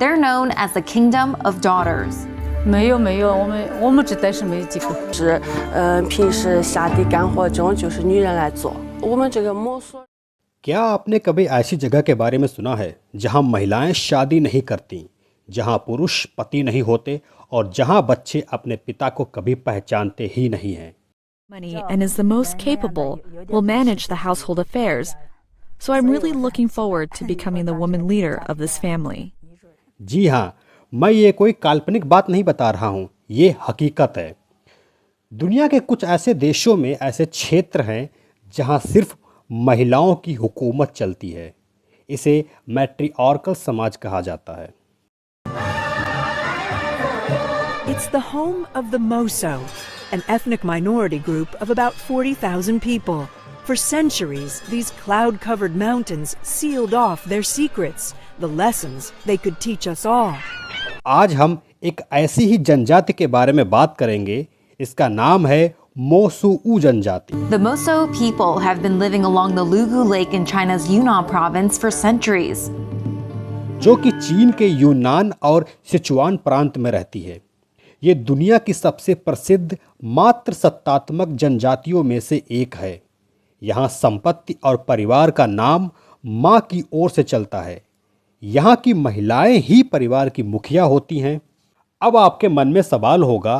They're known as the Kingdom of Daughters. 没有，我们这代是没几个。平时下地干活中就是女人来做。我们这个Mosuo क्या आपने कभी ऐसी जगह के बारे में सुना है जहां महिलाएं शादी नहीं करती, जहां पुरुष पति नहीं होते और जहां बच्चे अपने पिता को कभी पहचानते ही नहीं हैं? Money and is the most capable will manage the household affairs. So I'm really looking forward to becoming the woman leader of this family. जी हाँ, मैं ये कोई काल्पनिक बात नहीं बता रहा हूँ, ये हकीकत है। दुनिया के कुछ ऐसे देशों में ऐसे क्षेत्र हैं जहाँ सिर्फ महिलाओं की हुकूमत चलती है। इसे मैट्रिआर्कल समाज कहा जाता है। It's the home of the Mosuo, an ethnic minority group of about 40,000 people. For centuries, these cloud-covered mountains sealed off their secrets, the lessons they could teach us all. आज हम एक ऐसी ही जनजाति के बारे में बात करेंगे। इसका नाम है मोसुऊ जनजाति। The Mosuo people have been living along the Lugu Lake in China's Yunnan province for centuries. जो कि चीन के यूनान और सिचुआन प्रांत में रहती है। ये दुनिया की सबसे प्रसिद्ध मात्र सत्तात्मक जनजातियों में से एक है। यहाँ संपत्ति और परिवार का नाम माँ की ओर से चलता है। यहाँ की महिलाएं ही परिवार की मुखिया होती हैं। अब आपके मन में सवाल होगा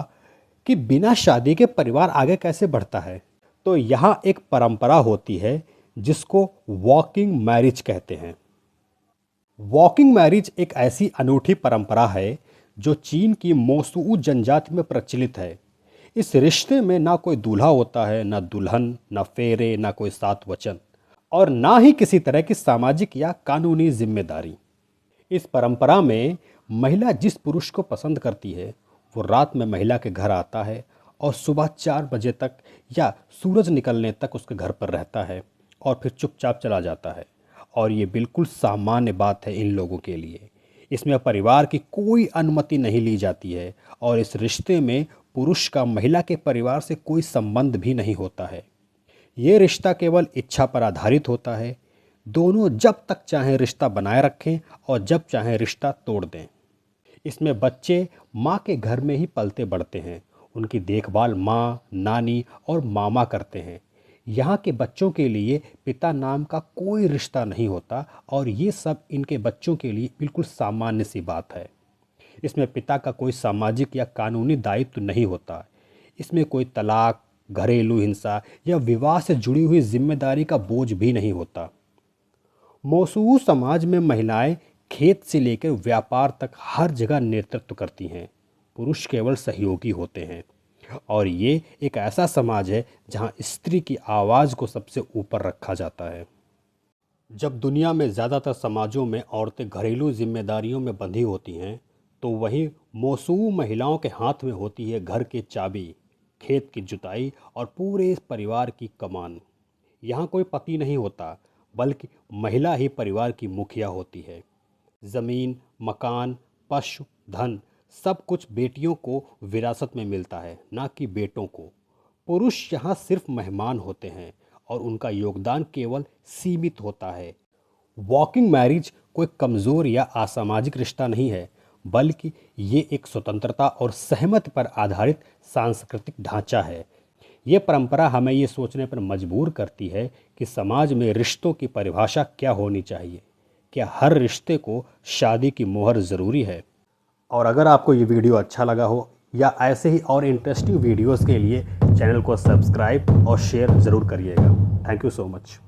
कि बिना शादी के परिवार आगे कैसे बढ़ता है? तो यहाँ एक परंपरा होती है जिसको वॉकिंग मैरिज कहते हैं। वॉकिंग मैरिज एक ऐसी अनूठी परंपरा है जो चीन की मोसुऊ जनजाति में प्रचलित है। इस रिश्ते में ना कोई दूल्हा होता है, ना दुल्हन, ना फेरे, ना कोई सात वचन और ना ही किसी तरह की सामाजिक या कानूनी जिम्मेदारी। इस परंपरा में महिला जिस पुरुष को पसंद करती है वो रात में महिला के घर आता है और सुबह 4 बजे तक या सूरज निकलने तक उसके घर पर रहता है और फिर चुपचाप चला जाता है। और ये बिल्कुल सामान्य बात है इन लोगों के लिए। इसमें परिवार की कोई अनुमति नहीं ली जाती है और इस रिश्ते में पुरुष का महिला के परिवार से कोई संबंध भी नहीं होता है। ये रिश्ता केवल इच्छा पर आधारित होता है। दोनों जब तक चाहें रिश्ता बनाए रखें और जब चाहें रिश्ता तोड़ दें। इसमें बच्चे माँ के घर में ही पलते बढ़ते हैं। उनकी देखभाल माँ, नानी और मामा करते हैं। यहाँ के बच्चों के लिए पिता नाम का कोई रिश्ता नहीं होता और ये सब इनके बच्चों के लिए बिल्कुल सामान्य सी बात है। इसमें पिता का कोई सामाजिक या कानूनी दायित्व नहीं होता। इसमें कोई तलाक, घरेलू हिंसा या विवाह से जुड़ी हुई जिम्मेदारी का बोझ भी नहीं होता। मोसुऊ समाज में महिलाएं खेत से लेकर व्यापार तक हर जगह नेतृत्व करती हैं। पुरुष केवल सहयोगी होते हैं और ये एक ऐसा समाज है जहाँ स्त्री की आवाज़ को सबसे ऊपर रखा जाता है। जब दुनिया में ज़्यादातर समाजों में औरतें घरेलू जिम्मेदारियों में बंधी होती हैं तो वहीं मोसुऊ महिलाओं के हाथ में होती है घर की चाबी, खेत की जुताई और पूरे परिवार की कमान। यहाँ कोई पति नहीं होता बल्कि महिला ही परिवार की मुखिया होती है। ज़मीन, मकान, पशु, धन सब कुछ बेटियों को विरासत में मिलता है, ना कि बेटों को। पुरुष यहाँ सिर्फ मेहमान होते हैं और उनका योगदान केवल सीमित होता है। वॉकिंग मैरिज कोई कमज़ोर या असामाजिक रिश्ता नहीं है बल्कि ये एक स्वतंत्रता और सहमति पर आधारित सांस्कृतिक ढांचा है। ये परंपरा हमें ये सोचने पर मजबूर करती है कि समाज में रिश्तों की परिभाषा क्या होनी चाहिए। क्या हर रिश्ते को शादी की मोहर ज़रूरी है? और अगर आपको ये वीडियो अच्छा लगा हो या ऐसे ही और इंटरेस्टिंग वीडियोस के लिए चैनल को सब्सक्राइब और शेयर ज़रूर करिएगा। Thank you so much.